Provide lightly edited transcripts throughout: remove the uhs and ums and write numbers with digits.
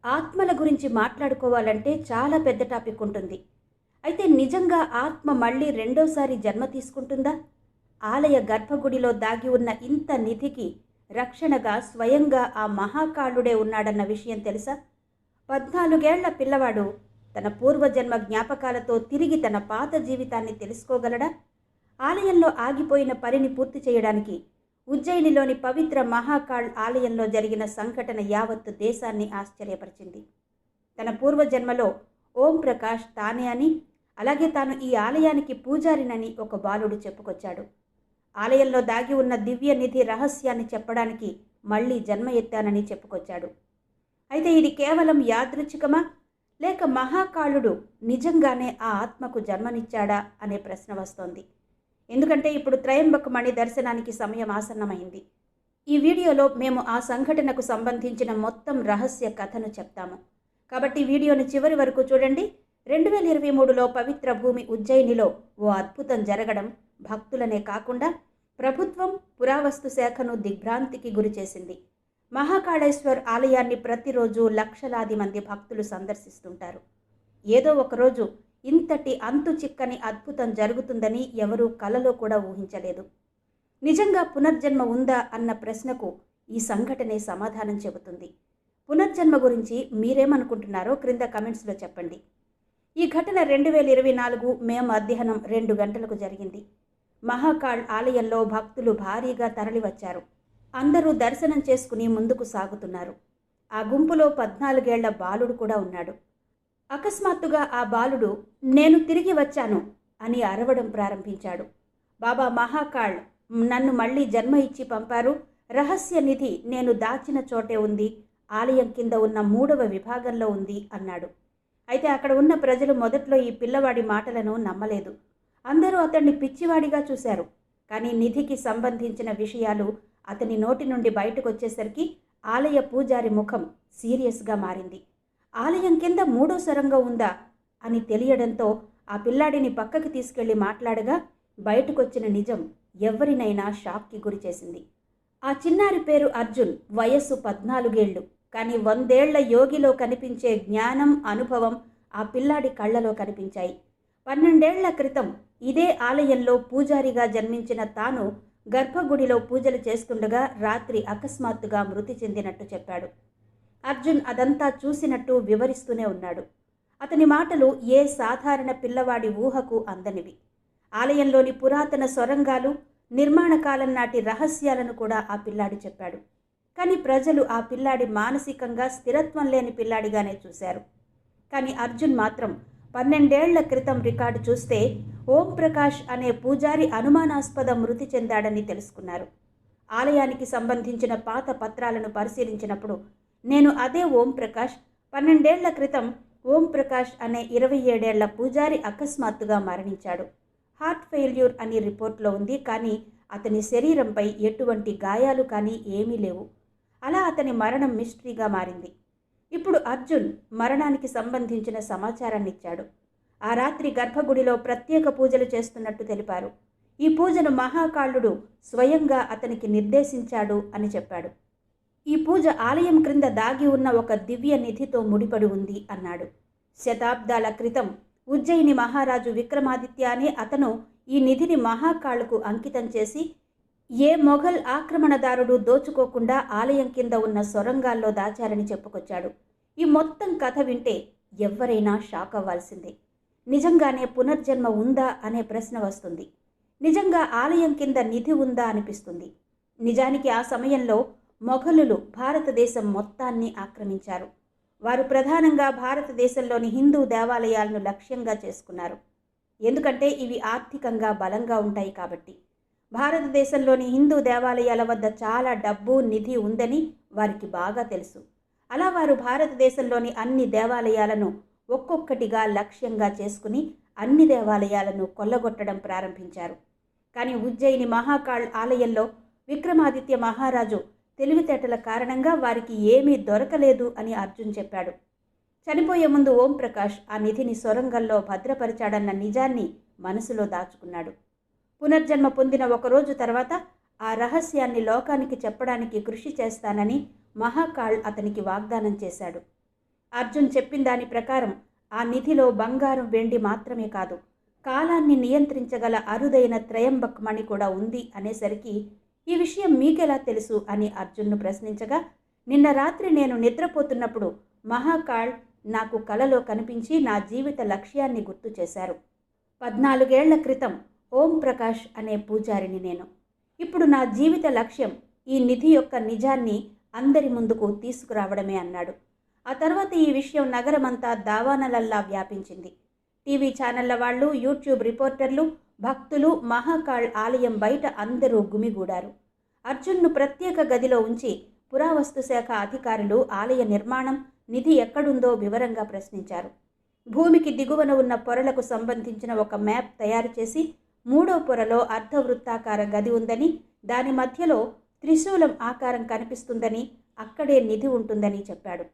ఆత్మల గురించి మాట్లాడుకోవాలంటే చాలా పెద్ద టాపిక్ ఉంటుంది. అయితే నిజంగా ఆత్మ మళ్ళీ రెండోసారి జన్మ తీసుకుంటుందా? ఆలయ గర్భగుడిలో దాగి ఉన్న ఇంత నిధికి రక్షణగా స్వయంగా ఆ మహాకాళుడే ఉన్నాడన్న విషయం తెలుసా? 14 ఏళ్ల పిల్లవాడు తన పూర్వజన్మ జ్ఞాపకాలతో తిరిగి తన పాత జీవితాన్ని తెలుసుకోగలడా? ఆలయంలో ఆగిపోయిన పనిని పూర్తి చేయడానికి ఉజ్జయినిలోని పవిత్ర మహాకాళ్ ఆలయంలో జరిగిన సంఘటన యావత్తు దేశాన్ని ఆశ్చర్యపరిచింది. తన పూర్వజన్మలో ఓం ప్రకాష్ తానే అని, అలాగే తాను ఈ ఆలయానికి పూజారినని ఒక బాలుడు చెప్పుకొచ్చాడు. ఆలయంలో దాగి ఉన్న దివ్య నిధి రహస్యాన్ని చెప్పడానికి మళ్లీ జన్మ ఎత్తానని చెప్పుకొచ్చాడు. అయితే ఇది కేవలం యాదృచ్ఛికమా, లేక మహాకాళుడు నిజంగానే ఆ ఆత్మకు జన్మనిచ్చాడా అనే ప్రశ్న వస్తోంది. ఎందుకంటే ఇప్పుడు త్రయంబకమణి దర్శనానికి సమయం ఆసన్నమైంది. ఈ వీడియోలో మేము ఆ సంఘటనకు సంబంధించిన మొత్తం రహస్య కథను చెప్తాము. కాబట్టి వీడియోను చివరి వరకు చూడండి. 2023లో పవిత్ర భూమి ఉజ్జయినిలో ఓ అద్భుతం జరగడం భక్తులనే కాకుండా ప్రభుత్వం, పురావస్తు శాఖను దిగ్భ్రాంతికి గురిచేసింది. మహాకాళేశ్వర్ ఆలయాన్ని ప్రతిరోజు లక్షలాది మంది భక్తులు సందర్శిస్తుంటారు. ఏదో ఒకరోజు ఇంతటి అంతు చిక్కని అద్భుతం జరుగుతుందని ఎవరూ కలలో కూడా ఊహించలేదు. నిజంగా పునర్జన్మ ఉందా అన్న ప్రశ్నకు ఈ సంఘటనే సమాధానం చెబుతుంది. పునర్జన్మ గురించి మీరేమనుకుంటున్నారో క్రింద కమెంట్స్లో చెప్పండి. ఈ ఘటన 2024 మే మధ్యాహ్నం 2 గంటలకు జరిగింది. మహాకాళ్ ఆలయంలో భక్తులు భారీగా తరలివచ్చారు. అందరూ దర్శనం చేసుకుని ముందుకు సాగుతున్నారు. ఆ గుంపులో 14 ఏళ్ల బాలుడు కూడా ఉన్నాడు. అకస్మాత్తుగా ఆ బాలుడు "నేను తిరిగి వచ్చాను" అని అరవడం ప్రారంభించాడు. బాబా మహాకాళ్ నన్ను మళ్ళీ జన్మ ఇచ్చి పంపారు. రహస్య నిధి నేను దాచిన చోటే ఉంది, ఆలయం కింద ఉన్న 3వ విభాగంలో ఉంది అన్నాడు. అయితే అక్కడ ఉన్న ప్రజలు మొదట్లో ఈ పిల్లవాడి మాటలను నమ్మలేదు. అందరూ అతన్ని పిచ్చివాడిగా చూశారు. కానీ నిధికి సంబంధించిన విషయాలు అతని నోటి నుండి బయటకు వచ్చేసరికి ఆలయ పూజారి ముఖం సీరియస్గా మారింది. ఆలయం కింద 3వ సొరంగం ఉందా అని తెలియడంతో ఆ పిల్లాడిని పక్కకి తీసుకెళ్లి మాట్లాడగా బయటకొచ్చిన నిజం ఎవరినైనా షాక్కి గురిచేసింది. ఆ చిన్నారి పేరు అర్జున్. వయస్సు 14 ఏళ్లు. కానీ 100 ఏళ్ల యోగిలో కనిపించే జ్ఞానం, అనుభవం ఆ పిల్లాడి కళ్ళలో కనిపించాయి. 12 ఏళ్ల క్రితం ఇదే ఆలయంలో పూజారిగా జన్మించిన తాను గర్భగుడిలో పూజలు చేస్తుండగా రాత్రి అకస్మాత్తుగా మృతి చెందినట్టు చెప్పాడు. అర్జున్ అదంతా చూసినట్టు వివరిస్తూనే ఉన్నాడు. అతని మాటలు ఏ సాధారణ పిల్లవాడి ఊహకు అందనివి. ఆలయంలోని పురాతన సొరంగాలు, నిర్మాణ కాలం నాటి రహస్యాలను కూడా ఆ పిల్లాడు చెప్పాడు. కానీ ప్రజలు ఆ పిల్లాడి మానసికంగా స్థిరత్వం లేని పిల్లాడిగానే చూశారు. కానీ అర్జున్ మాత్రం 12 ఏళ్ల క్రితం రికార్డు చూస్తే ఓం ప్రకాష్ అనే పూజారి అనుమానాస్పద మృతి చెందాడని తెలుసుకున్నారు. ఆలయానికి సంబంధించిన పాత పత్రాలను పరిశీలించినప్పుడు నేను అదే ఓం ప్రకాష్, 12 ఏళ్ల క్రితం ఓం ప్రకాష్ అనే 27 ఏళ్ల పూజారి అకస్మాత్తుగా మరణించాడు. హార్ట్ ఫెయిల్యూర్ అని రిపోర్ట్లో ఉంది. కానీ అతని శరీరంపై ఎటువంటి గాయాలు కానీ ఏమీ లేవు. అలా అతని మరణం మిస్టరీగా మారింది. ఇప్పుడు అర్జున్ మరణానికి సంబంధించిన సమాచారాన్ని ఇచ్చాడు. ఆ రాత్రి గర్భగుడిలో ప్రత్యేక పూజలు చేస్తున్నట్టు తెలిపారు. ఈ పూజను మహాకాళుడు స్వయంగా అతనికి నిర్దేశించాడు అని చెప్పాడు. ఈ పూజ ఆలయం క్రింద దాగి ఉన్న ఒక దివ్య నిధితో ముడిపడి ఉంది అన్నాడు. శతాబ్దాల క్రితం ఉజ్జయిని మహారాజు విక్రమాదిత్య అనే అతను ఈ నిధిని మహాకాళుకు అంకితం చేసి ఏ మొఘల్ ఆక్రమణదారుడు దోచుకోకుండా ఆలయం కింద ఉన్న సొరంగాల్లో దాచారని చెప్పుకొచ్చాడు. ఈ మొత్తం కథ వింటే ఎవ్వరైనా షాక్ అవ్వాల్సిందే. నిజంగానే పునర్జన్మ ఉందా అనే ప్రశ్న వస్తుంది. నిజంగా ఆలయం కింద నిధి ఉందా అనిపిస్తుంది. నిజానికి ఆ సమయంలో మొఘలులు భారతదేశం మొత్తాన్ని ఆక్రమించారు. వారు ప్రధానంగా భారతదేశంలోని హిందూ దేవాలయాలను లక్ష్యంగా చేసుకున్నారు. ఎందుకంటే ఇవి ఆర్థికంగా బలంగా ఉంటాయి కాబట్టి. భారతదేశంలోని హిందూ దేవాలయాల వద్ద చాలా డబ్బు, నిధి ఉందని వారికి బాగా తెలుసు. అలా వారు భారతదేశంలోని అన్ని దేవాలయాలను ఒక్కొక్కటిగా లక్ష్యంగా చేసుకుని అన్ని దేవాలయాలను కొల్లగొట్టడం ప్రారంభించారు. కానీ ఉజ్జయిని మహాకాళ్ ఆలయంలో విక్రమాదిత్య మహారాజు తెలివితేటల కారణంగా వారికి ఏమీ దొరకలేదు అని అర్జున్ చెప్పాడు. చనిపోయే ముందు ఓం ప్రకాష్ ఆ నిధిని సొరంగంలో భద్రపరిచాడన్న నిజాన్ని మనసులో దాచుకున్నాడు. పునర్జన్మ పొందిన ఒకరోజు తర్వాత ఆ రహస్యాన్ని లోకానికి చెప్పడానికి కృషి చేస్తానని మహాకాళ్ అతనికి వాగ్దానం చేశాడు. అర్జున్ చెప్పిన దాని ప్రకారం ఆ నిధిలో బంగారం వెండి మాత్రమే కాదు, కాలాన్ని నియంత్రించగల అరుదైన త్రయంబక్ మణి కూడా ఉంది అనేసరికి ఈ విషయం మీకెలా తెలుసు అని అర్జున్ను ప్రశ్నించగా, నిన్న రాత్రి నేను నిద్రపోతున్నప్పుడు మహాకాళ్ నాకు కలలో కనిపించి నా జీవిత లక్ష్యాన్ని గుర్తు చేశారు. 14 ఏళ్ల క్రితం ఓం ప్రకాష్ అనే పూజారిని నేను. ఇప్పుడు నా జీవిత లక్ష్యం ఈ నిధి యొక్క నిజాన్ని అందరి ముందుకు తీసుకురావడమే అన్నాడు. ఆ తర్వాత ఈ విషయం నగరమంతా దావానలల్లా వ్యాపించింది. టీవీ ఛానళ్ల వాళ్ళు, యూట్యూబ్ రిపోర్టర్లు, భక్తులు మహాకాళ్ ఆలయం బయట అందరూ గుమిగూడారు. అర్జున్ను ప్రత్యేక గదిలో ఉంచి పురావస్తు శాఖ అధికారులు ఆలయ నిర్మాణం, నిధి ఎక్కడుందో వివరంగా ప్రశ్నించారు. భూమికి దిగువన ఉన్న పొరలకు సంబంధించిన ఒక మ్యాప్ తయారు చేసి 3వ పొరలో అర్ధవృత్తాకార గది ఉందని, దాని మధ్యలో త్రిశూలం ఆకారం కనిపిస్తుందని, అక్కడే నిధి ఉంటుందని చెప్పాడు.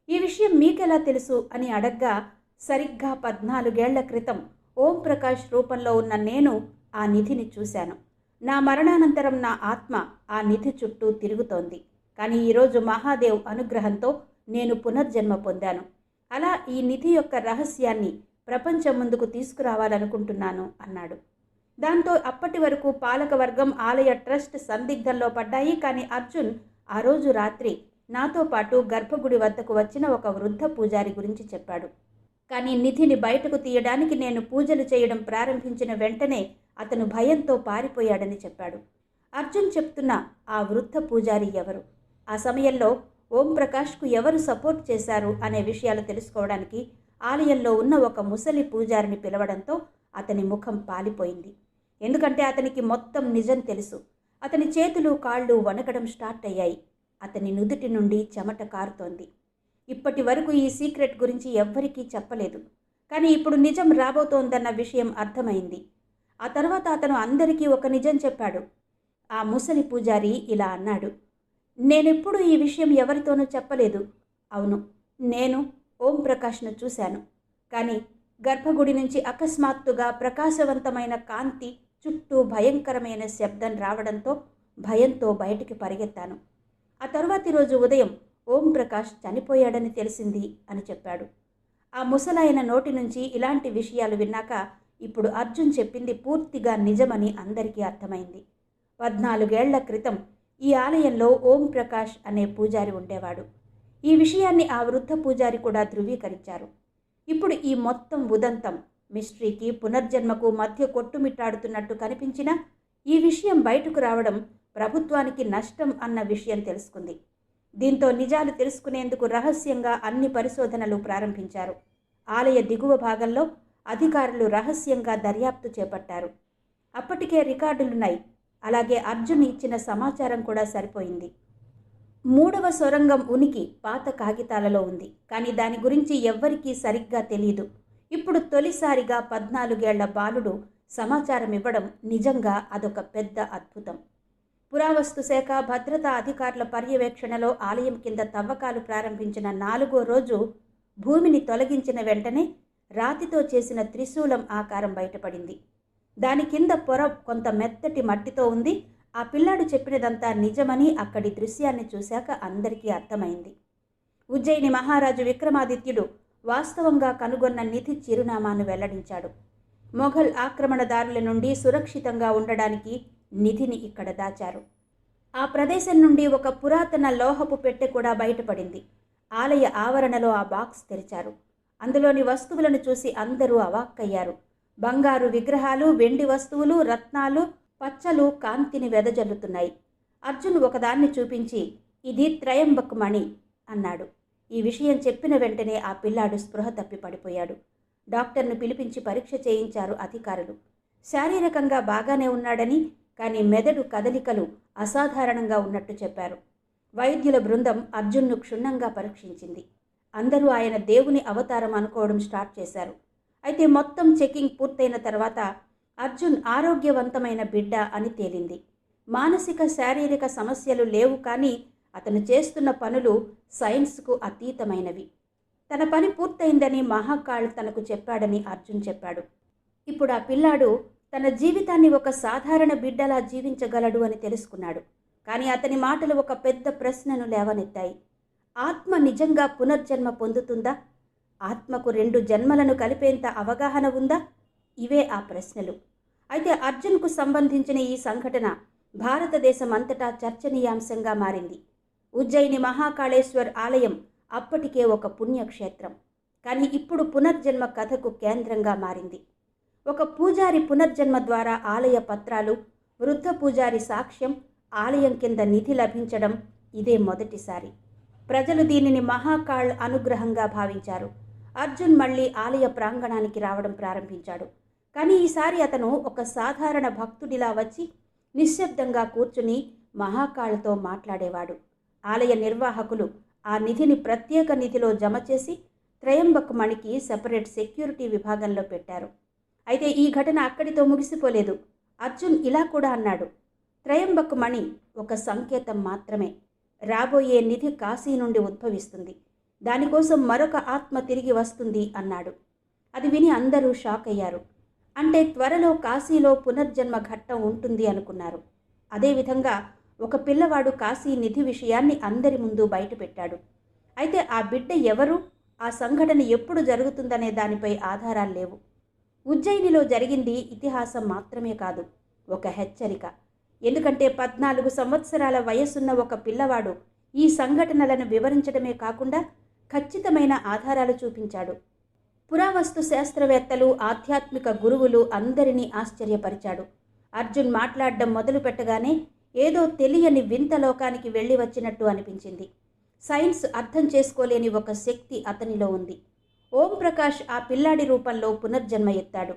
ఈ విషయం మీకెలా తెలుసు అని అడగ్గా, సరిగ్గా 14 ఏళ్ల క్రితం ఓం ప్రకాష్ రూపంలో ఉన్న నేను ఆ నిధిని చూశాను. నా మరణానంతరం నా ఆత్మ ఆ నిధి చుట్టూ తిరుగుతోంది. కానీ ఈరోజు మహాదేవ్ అనుగ్రహంతో నేను పునర్జన్మ పొందాను. అలా ఈ నిధి యొక్క రహస్యాన్ని ప్రపంచం ముందుకు తీసుకురావాలనుకుంటున్నాను అన్నాడు. దాంతో అప్పటి వరకు పాలకవర్గం, ఆలయ ట్రస్ట్ సందిగ్ధంలో పడ్డాయి. కానీ అర్జున్ ఆ రోజు రాత్రి నాతో పాటు గర్భగుడి వద్దకు వచ్చిన ఒక వృద్ధ పూజారి గురించి చెప్పాడు. కానీ నిధిని బయటకు తీయడానికి నేను పూజలు చేయడం ప్రారంభించిన వెంటనే అతను భయంతో పారిపోయాడని చెప్పాడు. అర్జున్ చెప్తున్న ఆ వృద్ధ పూజారి ఎవరు, ఆ సమయంలో ఓం ప్రకాష్కు ఎవరు సపోర్ట్ చేశారు అనే విషయాలు తెలుసుకోవడానికి ఆలయంలో ఉన్న ఒక ముసలి పూజారిని పిలవడంతో అతని ముఖం పాలిపోయింది. ఎందుకంటే అతనికి మొత్తం నిజం తెలుసు. అతని చేతులు కాళ్ళు వణకడం స్టార్ట్ అయ్యాయి. అతని నుదుటి నుండి చెమట కారుతోంది. ఇప్పటి వరకు ఈ సీక్రెట్ గురించి ఎవ్వరికీ చెప్పలేదు. కానీ ఇప్పుడు నిజం రాబోతోందన్న విషయం అర్థమైంది. ఆ తర్వాత అతను అందరికీ ఒక నిజం చెప్పాడు. ఆ ముసలి పూజారి ఇలా అన్నాడు, నేనెప్పుడు ఈ విషయం ఎవరితోనూ చెప్పలేదు. అవును, నేను ఓం ప్రకాష్ను చూశాను. కానీ గర్భగుడి నుంచి అకస్మాత్తుగా ప్రకాశవంతమైన కాంతి చుట్టూ భయంకరమైన శబ్దం రావడంతో భయంతో బయటికి పరిగెత్తాను. ఆ తర్వాతి రోజు ఉదయం ఓం ప్రకాష్ చనిపోయాడని తెలిసింది అని చెప్పాడు. ఆ ముసలాయన నోటి నుంచి ఇలాంటి విషయాలు విన్నాక ఇప్పుడు అర్జున్ చెప్పింది పూర్తిగా నిజమని అందరికీ అర్థమైంది. 14 ఏళ్ల క్రితం ఈ ఆలయంలో ఓం ప్రకాష్ అనే పూజారి ఉండేవాడు. ఈ విషయాన్ని ఆ వృద్ధ పూజారి కూడా ధృవీకరించారు. ఇప్పుడు ఈ మొత్తం ఉదంతం మిస్టరీకి, పునర్జన్మకు మధ్య కొట్టుమిట్టాడుతున్నట్టు కనిపించినా ఈ విషయం బయటకు రావడం ప్రభుత్వానికి నష్టం అన్న విషయం తెలుసుకుంది. దీంతో నిజాలు తెలుసుకునేందుకు రహస్యంగా అన్ని పరిశోధనలు ప్రారంభించారు. ఆలయ దిగువ భాగంలో అధికారులు రహస్యంగా దర్యాప్తు చేపట్టారు. అప్పటికే రికార్డులున్నాయి. అలాగే అర్జున్ ఇచ్చిన సమాచారం కూడా సరిపోయింది. 3వ సొరంగం ఉనికి పాత కాగితాలలో ఉంది. కానీ దాని గురించి ఎవ్వరికీ సరిగ్గా తెలియదు. ఇప్పుడు తొలిసారిగా 14 ఏళ్ల బాలుడు సమాచారం ఇవ్వడం నిజంగా అదొక పెద్ద అద్భుతం. పురావస్తు శాఖ, భద్రతా అధికారుల పర్యవేక్షణలో ఆలయం కింద తవ్వకాలు ప్రారంభించిన 4వ రోజు భూమిని తొలగించిన వెంటనే రాతితో చేసిన త్రిశూలం ఆకారం బయటపడింది. దాని కింద పొర కొంత మెత్తటి మట్టితో ఉంది. ఆ పిల్లాడు చెప్పినదంతా నిజమని అక్కడి దృశ్యాన్ని చూశాక అందరికీ అర్థమైంది. ఉజ్జయిని మహారాజు విక్రమాదిత్యుడు వాస్తవంగా కనుగొన్న నిధి చిరునామాను వెల్లడించాడు. మొఘల్ ఆక్రమణదారుల నుండి సురక్షితంగా ఉండడానికి నిధిని ఇక్కడ దాచారు. ఆ ప్రదేశం నుండి ఒక పురాతన లోహపు పెట్టె కూడా బయటపడింది. ఆలయ ఆవరణలో ఆ బాక్స్ తెరిచారు. అందులోని వస్తువులను చూసి అందరూ అవాక్కయ్యారు. బంగారు విగ్రహాలు, వెండి వస్తువులు, రత్నాలు, పచ్చలు కాంతిని వెదజల్లుతున్నాయి. అర్జున్ ఒకదాన్ని చూపించి, ఇది త్రయంబక్ మణి అన్నాడు. ఈ విషయం చెప్పిన వెంటనే ఆ పిల్లాడు స్పృహ తప్పి పడిపోయాడు. డాక్టర్ను పిలిపించి పరీక్ష చేయించారు అధికారులు. శారీరకంగా బాగానే ఉన్నాడని, కానీ మెదడు కదలికలు అసాధారణంగా ఉన్నట్టు చెప్పారు. వైద్యుల బృందం అర్జున్ను క్షుణ్ణంగా పరీక్షించింది. అందరూ ఆయన దేవుని అవతారం అనుకోవడం స్టార్ట్ చేశారు. అయితే మొత్తం చెకింగ్ పూర్తయిన తర్వాత అర్జున్ ఆరోగ్యవంతమైన బిడ్డ అని తేలింది. మానసిక, శారీరక సమస్యలు లేవు. కానీ అతను చేస్తున్న పనులు సైన్స్కు అతీతమైనవి. తన పని పూర్తయిందని మహాకాళ్ తనకు చెప్పాడని అర్జున్ చెప్పాడు. ఇప్పుడు ఆ పిల్లాడు తన జీవితాన్ని ఒక సాధారణ బిడ్డలా జీవించగలడు అని తెలుసుకున్నాడు. కానీ అతని మాటలు ఒక పెద్ద ప్రశ్నను లేవనెత్తాయి. ఆత్మ నిజంగా పునర్జన్మ పొందుతుందా? ఆత్మకు 2 జన్మలను కలిపేంత అవగాహన ఉందా? ఇవే ఆ ప్రశ్నలు. అయితే అర్జున్కు సంబంధించిన ఈ సంఘటన భారతదేశం అంతటా చర్చనీయాంశంగా మారింది. ఉజ్జయిని మహాకాళేశ్వర్ ఆలయం అప్పటికే ఒక పుణ్యక్షేత్రం. కానీ ఇప్పుడు పునర్జన్మ కథకు కేంద్రంగా మారింది. ఒక పూజారి పునర్జన్మ ద్వారా ఆలయ పత్రాలు, వృద్ధ పూజారి సాక్ష్యం, ఆలయం కింద నిధి లభించడం ఇదే మొదటిసారి. ప్రజలు దీనిని మహాకాళ్ అనుగ్రహంగా భావించారు. అర్జున్ మళ్ళీ ఆలయ ప్రాంగణానికి రావడం ప్రారంభించాడు. కానీ ఈసారి అతను ఒక సాధారణ భక్తుడిలా వచ్చి నిశ్శబ్దంగా కూర్చుని మహాకాళ్తో మాట్లాడేవాడు. ఆలయ నిర్వాహకులు ఆ నిధిని ప్రత్యేక నిధిలో జమ చేసి త్రయంబక్ మణికి సెపరేట్ సెక్యూరిటీ విభాగంలో పెట్టారు. అయితే ఈ ఘటన అక్కడితో ముగిసిపోలేదు. అర్జున్ ఇలా కూడా అన్నాడు, త్రయంబక్ మణి ఒక సంకేతం మాత్రమే. రాబోయే నిధి కాశీ నుండి ఉద్భవిస్తుంది. దానికోసం మరొక ఆత్మ తిరిగి వస్తుంది అన్నాడు. అది విని అందరూ షాక్ అయ్యారు. అంటే త్వరలో కాశీలో పునర్జన్మ ఘట్టం ఉంటుంది అనుకున్నారు. అదేవిధంగా ఒక పిల్లవాడు కాశీ నిధి విషయాన్ని అందరి ముందు బయటపెట్టాడు. అయితే ఆ బిడ్డ ఎవరు, ఆ సంఘటన ఎప్పుడు జరుగుతుందనే దానిపై ఆధారాలు లేవు. ఉజ్జయినిలో జరిగింది ఇతిహాసం మాత్రమే కాదు, ఒక హెచ్చరిక. ఎందుకంటే 14 సంవత్సరాల వయసున్న ఒక పిల్లవాడు ఈ సంఘటనలను వివరించడమే కాకుండా ఖచ్చితమైన ఆధారాలు చూపించాడు. పురావస్తు శాస్త్రవేత్తలు, ఆధ్యాత్మిక గురువులు అందరినీ ఆశ్చర్యపరిచాడు. అర్జున్ మాట్లాడడం మొదలు పెట్టగానే ఏదో తెలియని వింత లోకానికి వెళ్ళి వచ్చినట్టు అనిపించింది. సైన్స్ అర్థం చేసుకోలేని ఒక శక్తి అతనిలో ఉంది. ఓం ప్రకాష్ ఆ పిల్లాడి రూపంలో పునర్జన్మ ఎత్తాడు.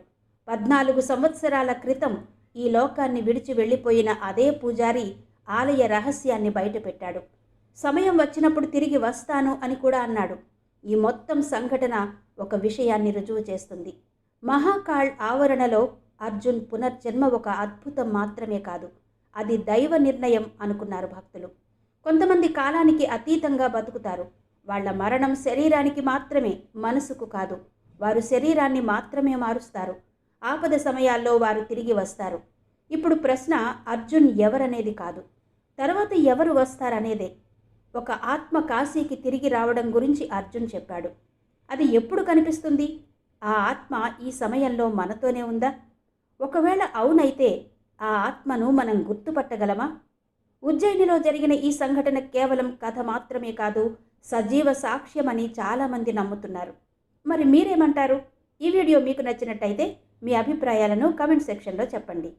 14 సంవత్సరాల క్రితం ఈ లోకాన్ని విడిచి వెళ్ళిపోయిన అదే పూజారి ఆలయ రహస్యాన్ని బయటపెట్టాడు. సమయం వచ్చినప్పుడు తిరిగి వస్తాను అని కూడా అన్నాడు. ఈ మొత్తం సంఘటన ఒక విషయాన్ని రుజువు చేస్తుంది. మహాకాళ్ ఆవరణలో అర్జున్ పునర్జన్మ ఒక అద్భుతం మాత్రమే కాదు, అది దైవ నిర్ణయం అనుకున్నారు భక్తులు. కొంతమంది కాలానికి అతీతంగా బతుకుతారు. వాళ్ల మరణం శరీరానికి మాత్రమే, మనసుకు కాదు. వారు శరీరాన్ని మాత్రమే మారుస్తారు. ఆపద సమయాల్లో వారు తిరిగి వస్తారు. ఇప్పుడు ప్రశ్న అర్జున్ ఎవరనేది కాదు, తర్వాత ఎవరు వస్తారనేదే. ఒక ఆత్మ కాశీకి తిరిగి రావడం గురించి అర్జున్ చెప్పాడు. అది ఎప్పుడు కనిపిస్తుంది? ఆ ఆత్మ ఈ సమయంలో మనతోనే ఉందా? ఒకవేళ అవునైతే ఆ ఆత్మను మనం గుర్తుపట్టగలమా? ఉజ్జయినిలో జరిగిన ఈ సంఘటన కేవలం కథ మాత్రమే కాదు, సజీవ సాక్ష్యమని చాలామంది నమ్ముతున్నారు. మరి మీరేమంటారు? ఈ వీడియో మీకు నచ్చినట్టయితే మీ అభిప్రాయాలను కామెంట్ సెక్షన్లో చెప్పండి.